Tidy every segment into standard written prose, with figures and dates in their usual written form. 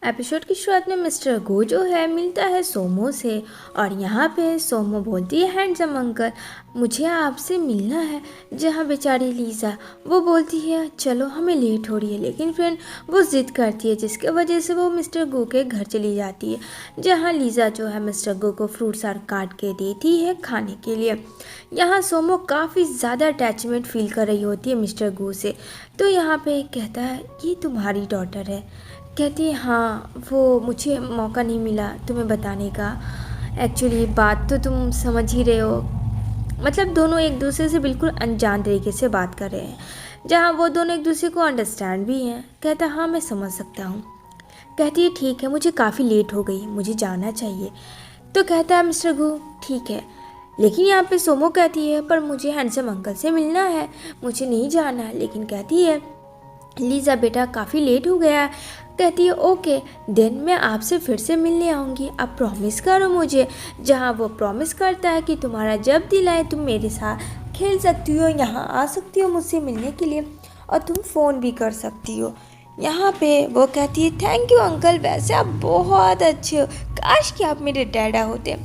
Episode की शुरुआत में मिस्टर गो जो है मिलता है सोमो से। और यहाँ पे सोमो बोलती है हैंडसम अंकल मुझे आपसे मिलना है। जहाँ बेचारी लीज़ा वो बोलती है चलो हमें लेट हो रही है, लेकिन फ्रेंड वो ज़िद करती है जिसके वजह से वो मिस्टर गो के घर चली जाती है। जहाँ लीज़ा जो है मिस्टर गो को फ्रूट्स और काट के देती है खाने के लिए। यहाँ सोमो काफ़ी ज़्यादा अटैचमेंट फील कर रही होती है मिस्टर गो से। तो यहाँ पे कहता है ये तुम्हारी डॉटर है। कहती है हाँ, वो मुझे मौका नहीं मिला तुम्हें बताने का। एक्चुअली बात तो तुम समझ ही रहे हो, मतलब दोनों एक दूसरे से बिल्कुल अनजान तरीके से बात कर रहे हैं, जहाँ वो दोनों एक दूसरे को अंडरस्टैंड भी हैं। कहता हाँ मैं समझ सकता हूँ। कहती है ठीक है, मुझे काफ़ी लेट हो गई, मुझे जाना चाहिए। तो कहता है मिस्टर गु ठीक है, लेकिन यहाँ पे सोमो कहती है पर मुझे हैंडसम अंकल से मिलना है, मुझे नहीं जाना है। लेकिन कहती है लीज़ा बेटा काफ़ी लेट हो गया। कहती है ओके देन मैं आपसे फिर से मिलने आऊँगी, आप प्रॉमिस करो मुझे। जहाँ वो प्रॉमिस करता है कि तुम्हारा जब दिल आए तुम मेरे साथ खेल सकती हो, यहाँ आ सकती हो मुझसे मिलने के लिए, और तुम फ़ोन भी कर सकती हो। यहाँ पे वो कहती है थैंक यू अंकल, वैसे आप बहुत अच्छे हो, काश कि आप मेरे डैडा होते।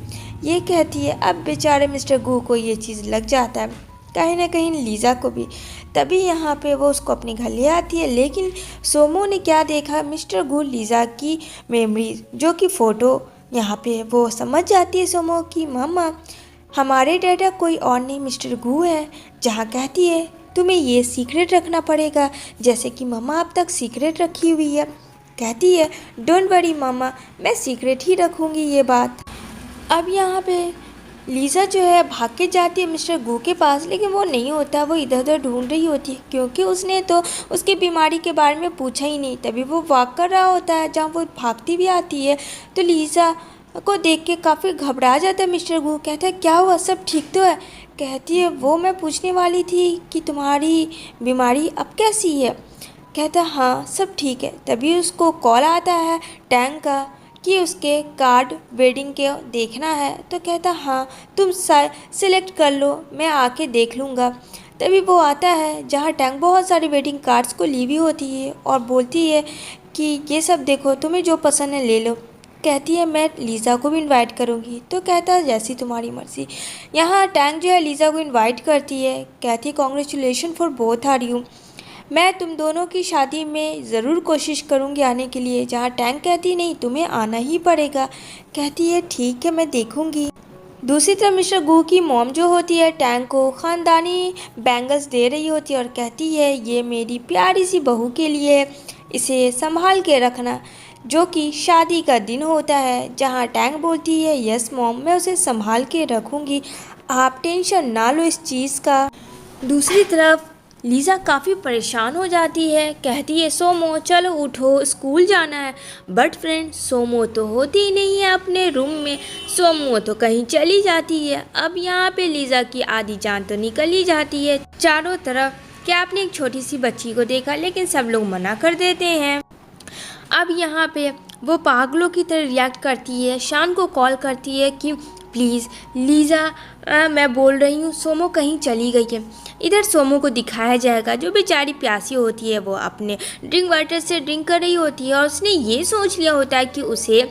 ये कहती है अब बेचारे मिस्टर गू को ये चीज़ लग जाता है, कहीं ना कहीं लीज़ा को भी। तभी यहाँ पे वो उसको अपने घर ले आती है। लेकिन सोमो ने क्या देखा, मिस्टर गू लीज़ा की मेमोरीज जो कि फ़ोटो। यहाँ पे वो समझ जाती है सोमो कि मम्मा हमारे डैडा कोई और नहीं मिस्टर गू है। जहाँ कहती है तुम्हें ये सीक्रेट रखना पड़ेगा, जैसे कि मम्मा अब तक सीक्रेट रखी हुई है। कहती है डोंट वरी मम्मा, मैं सीक्रेट ही रखूँगी ये बात। अब यहाँ पे लीज़ा जो है भाग के जाती है मिस्टर गू के पास, लेकिन वो नहीं होता। वो इधर उधर ढूंढ रही होती है क्योंकि उसने तो उसकी बीमारी के बारे में पूछा ही नहीं। तभी वो वॉक कर रहा होता है, जहाँ वो भागती भी आती है तो लीज़ा को देख के काफ़ी घबरा जाता है मिस्टर गू। कहता है क्या हुआ, सब ठीक तो है। कहती है वो मैं पूछने वाली थी कि तुम्हारी बीमारी अब कैसी है। कहता है हाँ सब ठीक है। तभी उसको कॉल आता है टैंक का कि उसके कार्ड वेडिंग के देखना है। तो कहता हाँ तुम सिलेक्ट कर लो, मैं आके देख लूँगा। तभी वो आता है जहाँ टैंक बहुत सारी वेडिंग कार्ड्स को ली हुई होती है और बोलती है कि ये सब देखो, तुम्हें जो पसंद है ले लो। कहती है मैं लीज़ा को भी इनवाइट करूँगी। तो कहता है जैसी तुम्हारी मर्ज़ी। यहाँ टैंक जो है लीज़ा को इनवाइट करती है। कहती है congratulation for both are you, मैं तुम दोनों की शादी में ज़रूर कोशिश करूँगी आने के लिए। जहाँ टैंक कहती नहीं तुम्हें आना ही पड़ेगा। कहती है ठीक है मैं देखूँगी। दूसरी तरफ मिस्टर गू की मॉम जो होती है टैंक को ख़ानदानी बैंगल्स दे रही होती है और कहती है ये मेरी प्यारी सी बहू के लिए है, इसे संभाल के रखना, जो कि शादी का दिन होता है। जहाँ टैंक बोलती है यस मॉम, मैं उसे संभाल के रखूँगी, आप टेंशन ना लो इस चीज़ का। दूसरी तरफ लीज़ा काफ़ी परेशान हो जाती है। कहती है सोमो चलो उठो स्कूल जाना है। बट फ्रेंड सोमो तो होती ही नहीं है अपने रूम में, सोमो तो कहीं चली जाती है। अब यहाँ पे लीज़ा की आधी जान तो निकल ही जाती है। चारों तरफ क्या आपने एक छोटी सी बच्ची को देखा, लेकिन सब लोग मना कर देते हैं। अब यहाँ पे वो पागलों की तरह रिएक्ट करती है, शान को कॉल करती है कि प्लीज़ लीज़ा मैं बोल रही हूँ सोमो कहीं चली गई है। इधर सोमो को दिखाया जाएगा जो बेचारी प्यासी होती है, वो अपने ड्रिंक वाटर से ड्रिंक कर रही होती है और उसने ये सोच लिया होता है कि उसे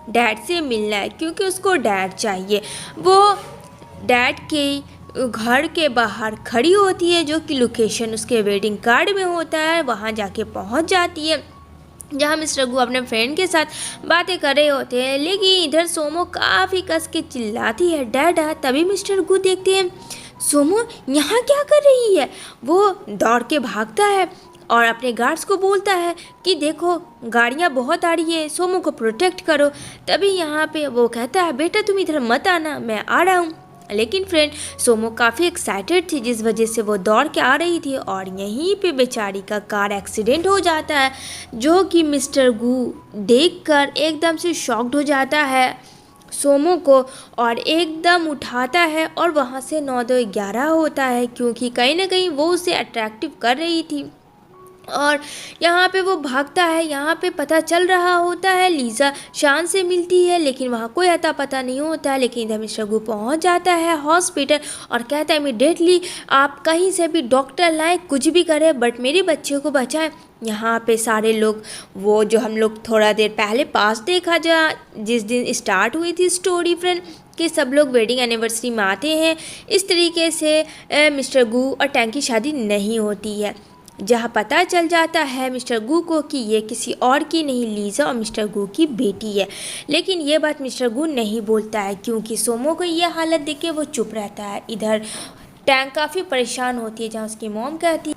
डैड से मिलना है क्योंकि उसको डैड चाहिए। वो डैड के घर के बाहर खड़ी होती है, जो कि लोकेशन उसके वेडिंग कार्ड में होता है। वहाँ जाके पहुँच जाती है जहाँ मिस्टर गू अपने फ्रेंड के साथ बातें कर रहे होते हैं। लेकिन इधर सोमो काफ़ी कस के चिल्लाती है डैडा। तभी मिस्टर गू देखते हैं सोमो यहाँ क्या कर रही है। वो दौड़ के भागता है और अपने गार्ड्स को बोलता है कि देखो गाड़ियाँ बहुत आ रही है, सोमो को प्रोटेक्ट करो। तभी यहाँ पे वो कहता है बेटा तुम इधर मत आना, मैं आ रहा हूँ। लेकिन फ्रेंड सोमो काफ़ी एक्साइटेड थी, जिस वजह से वो दौड़ के आ रही थी और यहीं पे बेचारी का कार एक्सीडेंट हो जाता है, जो कि मिस्टर गू देखकर एकदम से शॉक्ड हो जाता है सोमो को और एकदम उठाता है और वहाँ से 9 2 11 होता है, क्योंकि कहीं ना कहीं वो उसे अट्रैक्टिव कर रही थी। और यहाँ पे वो भागता है। यहाँ पे पता चल रहा होता है, लीज़ा शान से मिलती है लेकिन वहाँ कोई अता पता नहीं होता है। लेकिन इधर मिस्टर गू पहुँच जाता है हॉस्पिटल और कहता है इमीडिएटली आप कहीं से भी डॉक्टर लाएं, कुछ भी करें बट मेरे बच्चे को बचाएं। यहाँ पे सारे लोग, वो जो हम लोग थोड़ा देर पहले पास देखा जहाँ जिस दिन स्टार्ट हुई थी स्टोरी फ्रेंड, कि सब लोग वेडिंग एनिवर्सरी में आते हैं। इस तरीके से मिस्टर गू और टैंक की शादी नहीं होती है, जहाँ पता चल जाता है मिस्टर गू को कि ये किसी और की नहीं, लीज़ा और मिस्टर गू की बेटी है। लेकिन ये बात मिस्टर गू नहीं बोलता है क्योंकि सोमो को ये हालत देख के वो चुप रहता है। इधर टैंक काफ़ी परेशान होती है, जहाँ उसकी मॉम कहती है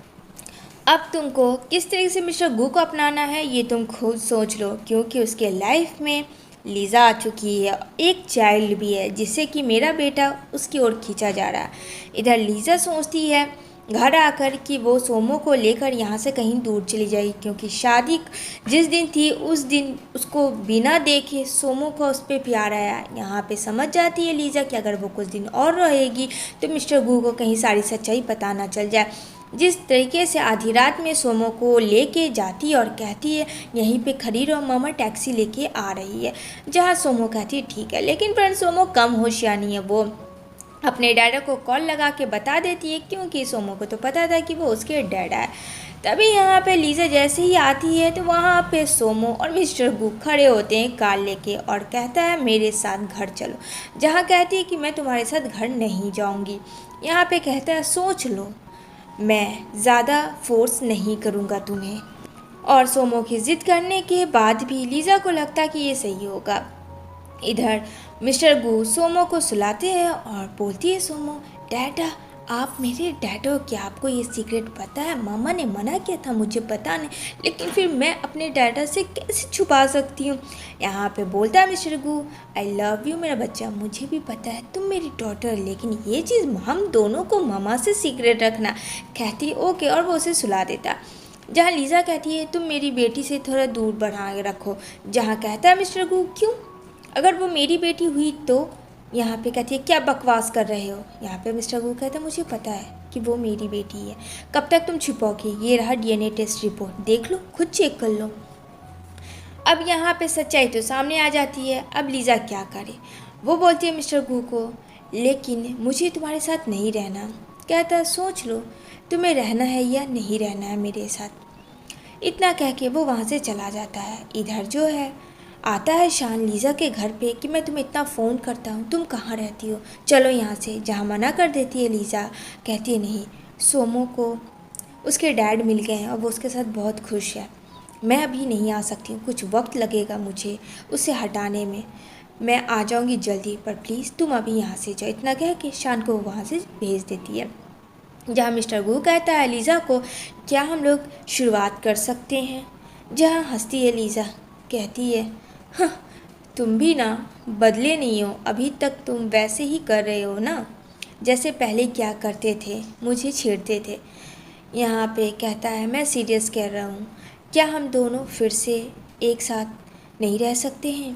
अब तुमको किस तरह से मिस्टर गू को अपनाना है ये तुम खुद सोच लो, क्योंकि उसके लाइफ में लीज़ा आ चुकी है, एक चाइल्ड भी है जिससे कि मेरा बेटा उसकी ओर खींचा जा रहा है। इधर लीज़ा सोचती है घर आकर कि वो सोमो को लेकर यहाँ से कहीं दूर चली जाएगी, क्योंकि शादी जिस दिन थी उस दिन उसको बिना देखे सोमो को उस पर प्यार आया। यहाँ पे समझ जाती है लीज़ा कि अगर वो कुछ दिन और रहेगी तो मिस्टर गू को कहीं सारी सच्चाई पता ना चल जाए। जिस तरीके से आधी रात में सोमो को लेके जाती है और कहती है यहीं पे खड़ी रहो, मामा टैक्सी लेके आ रही है, जहाँ सोमो कहती है ठीक है। लेकिन फ्रेंड सोमो कम होशियार नहीं है, वो अपने डैडा को कॉल लगा के बता देती है, क्योंकि सोमो को तो पता था कि वो उसके डैडा है। तभी यहाँ पे लीज़ा जैसे ही आती है तो वहाँ पे सोमो और मिस्टर गू खड़े होते हैं कार लेके और कहता है मेरे साथ घर चलो, जहाँ कहती है कि मैं तुम्हारे साथ घर नहीं जाऊँगी। यहाँ पे कहता है सोच लो, मैं ज़्यादा फोर्स नहीं करूँगा तुम्हें। और सोमो की ज़िद करने के बाद भी लीज़ा को लगता कि ये सही होगा। इधर मिस्टर गू सोमो को सुलाते हैं और बोलती है सोमो डैडा आप मेरे डैडा हो, क्या आपको ये सीक्रेट पता है? मामा ने मना किया था, मुझे पता नहीं, लेकिन फिर मैं अपने डैडा से कैसे छुपा सकती हूँ। यहाँ पे बोलता है मिस्टर गू आई लव यू मेरा बच्चा, मुझे भी पता है तुम मेरी डॉटर, लेकिन ये चीज़ हम दोनों को मामा से सीक्रेट रखना। कहती ओके और वो उसे सुला देता। जहाँ लीज़ा कहती है तुम मेरी बेटी से थोड़ा दूर बढ़ा के रखो, जहाँ कहता है मिस्टर गू क्यों, अगर वो मेरी बेटी हुई तो। यहाँ पे कहती है क्या बकवास कर रहे हो। यहाँ पे मिस्टर गू कहता है मुझे पता है कि वो मेरी बेटी है, कब तक तुम छुपाओगे, ये रहा डीएनए टेस्ट रिपोर्ट, देख लो खुद चेक कर लो। अब यहाँ पे सच्चाई तो सामने आ जाती है। अब लीज़ा क्या करे, वो बोलती है मिस्टर गू को लेकिन मुझे तुम्हारे साथ नहीं रहना। कहता है सोच लो तुम्हें रहना है या नहीं रहना है मेरे साथ। इतना कह के वो वहाँ से चला जाता है। इधर जो है आता है शान लीज़ा के घर पे कि मैं तुम्हें इतना फ़ोन करता हूँ, तुम कहाँ रहती हो, चलो यहाँ से। जहाँ मना कर देती है लीज़ा, कहती है नहीं, सोमो को उसके डैड मिल गए हैं और वो उसके साथ बहुत खुश है, मैं अभी नहीं आ सकती हूँ, कुछ वक्त लगेगा मुझे उसे हटाने में, मैं आ जाऊँगी जल्दी, पर प्लीज़ तुम अभी यहाँ से जाओ। इतना कह के शान को वहाँ से भेज देती है। जहाँ मिस्टर गू कहता है लीज़ा को क्या हम लोग शुरुआत कर सकते हैं, जहाँ हंसती है लीज़ा, कहती है हाँ तुम भी ना बदले नहीं हो, अभी तक तुम वैसे ही कर रहे हो ना जैसे पहले क्या करते थे, मुझे छेड़ते थे। यहाँ पे कहता है मैं सीरियस कह रहा हूँ, क्या हम दोनों फिर से एक साथ नहीं रह सकते हैं।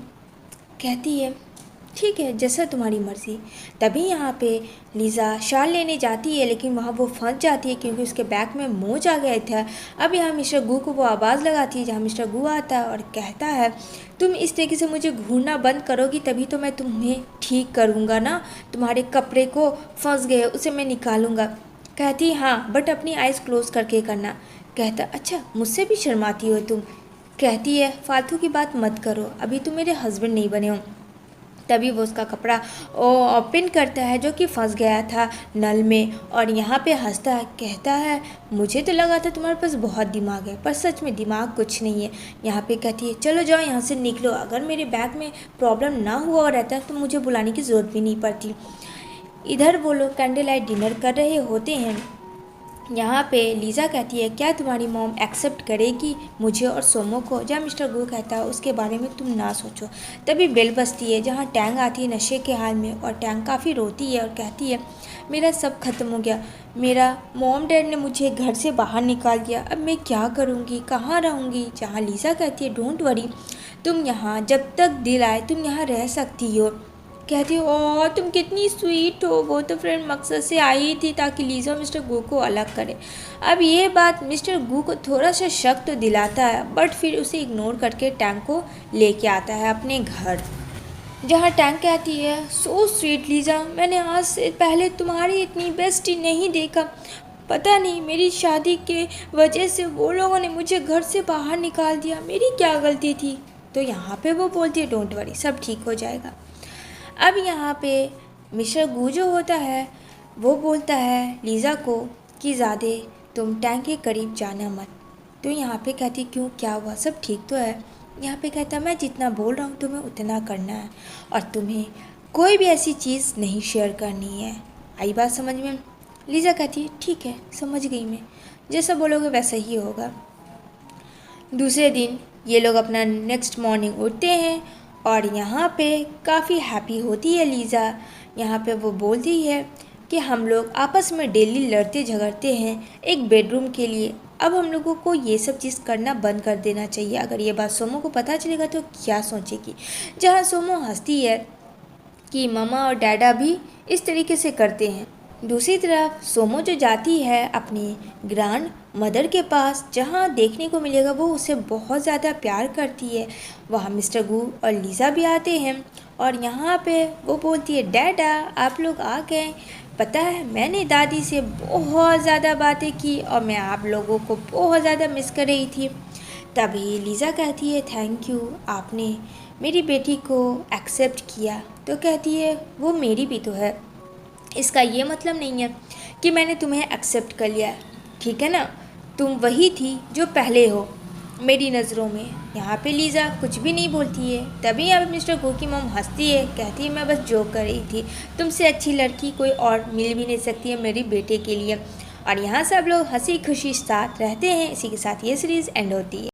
कहती है ठीक है जैसा तुम्हारी मर्ज़ी। तभी यहाँ पे लीज़ा शाल लेने जाती है, लेकिन वहाँ वो फंस जाती है क्योंकि उसके बैग में मोच आ गया था। अब यहाँ मिस्टर गू को वो आवाज़ लगाती है, जहाँ मिस्टर गू आता है और कहता है तुम इस तरीके से मुझे घूरना बंद करोगी तभी तो मैं तुम्हें ठीक करूँगा ना, तुम्हारे कपड़े को फंस गए उसे मैं निकालूँगा। कहती हाँ बट अपनी आइज़ क्लोज करके करना। कहता अच्छा मुझसे भी शर्माती हो तुम। कहती है फालतू की बात मत करो, अभी तुम मेरे हस्बैंड नहीं बने हो। तभी वो उसका कपड़ा ओपन करता है जो कि फंस गया था नल में, और यहाँ पे हंसता है, कहता है मुझे तो लगा था तुम्हारे पास बहुत दिमाग है, पर सच में दिमाग कुछ नहीं है। यहाँ पे कहती है चलो जाओ यहाँ से निकलो, अगर मेरे बैग में प्रॉब्लम ना हुआ रहता तो मुझे बुलाने की ज़रूरत भी नहीं पड़ती। इधर वो लोग कैंडल लाइट डिनर कर रहे होते हैं। यहाँ पे लीज़ा कहती है क्या तुम्हारी मॉम एक्सेप्ट करेगी मुझे और सोमो को। जहाँ मिस्टर गू कहता है उसके बारे में तुम ना सोचो। तभी बेल बजती है, जहाँ टैंग आती है नशे के हाल में, और टैंग काफ़ी रोती है और कहती है मेरा सब खत्म हो गया, मेरा मॉम डैड ने मुझे घर से बाहर निकाल दिया, अब मैं क्या करूँगी, कहाँ रहूँगी। जहाँ लीज़ा कहती है डोंट वरी, तुम यहाँ जब तक दिल आए तुम यहाँ रह सकती हो। कहती है ओह तुम कितनी स्वीट हो, वो तो फ्रेंड मकसद से आई थी ताकि लीज़ा और मिस्टर गू को अलग करे। अब ये बात मिस्टर गू को थोड़ा सा शक तो दिलाता है, बट फिर उसे इग्नोर करके टैंक को लेके आता है अपने घर, जहाँ टैंक कहती है सो स्वीट लीज़ा, मैंने आज से पहले तुम्हारी इतनी बेस्टी नहीं देखा। पता नहीं मेरी शादी के वजह से वो लोगों ने मुझे घर से बाहर निकाल दिया, मेरी क्या गलती थी। तो यहाँ पे वो बोलती है डोंट वरी, सब ठीक हो जाएगा। अब यहाँ पे मिस्टर गू जो होता है वो बोलता है लीज़ा को कि ज़्यादा तुम टैंक के करीब जाना मत। तो यहाँ पे कहती क्यों, क्या हुआ, सब ठीक तो है। यहाँ पे कहता मैं जितना बोल रहा हूँ तुम्हें उतना करना है और तुम्हें कोई भी ऐसी चीज़ नहीं शेयर करनी है। आई बात समझ में? लीज़ा कहती है ठीक है समझ गई मैं, जैसा बोलोगे वैसा ही होगा। दूसरे दिन ये लोग अपना नेक्स्ट मॉर्निंग उठते हैं और यहाँ पे काफ़ी हैप्पी होती है लीज़ा। यहाँ पे वो बोलती है कि हम लोग आपस में डेली लड़ते झगड़ते हैं एक बेडरूम के लिए, अब हम लोगों को ये सब चीज़ करना बंद कर देना चाहिए। अगर ये बात सोमो को पता चलेगा तो क्या सोचेगी। जहाँ सोमो हंसती है कि ममा और डैडा भी इस तरीके से करते हैं। दूसरी तरफ सोमो जो जाती है अपनी ग्रैंड मदर के पास, जहाँ देखने को मिलेगा वो उसे बहुत ज़्यादा प्यार करती है। वहाँ मिस्टर गू और लीज़ा भी आते हैं और यहाँ पे वो बोलती है डैडा आप लोग आ गए, पता है मैंने दादी से बहुत ज़्यादा बातें की और मैं आप लोगों को बहुत ज़्यादा मिस कर रही थी। तभी लीज़ा कहती है थैंक यू, आपने मेरी बेटी को एक्सेप्ट किया। तो कहती है वो मेरी भी तो है, इसका ये मतलब नहीं है कि मैंने तुम्हें एक्सेप्ट कर लिया, ठीक है ना, तुम वही थी जो पहले हो मेरी नज़रों में। यहाँ पे लीज़ा कुछ भी नहीं बोलती है। तभी अब मिस्टर गू की मॉम हंसती है, कहती है मैं बस जोक कर रही थी, तुमसे अच्छी लड़की कोई और मिल भी नहीं सकती है मेरी बेटे के लिए। और यहाँ सब लोग हंसी खुशी साथ रहते हैं। इसी के साथ ये सीरीज़ एंड होती है।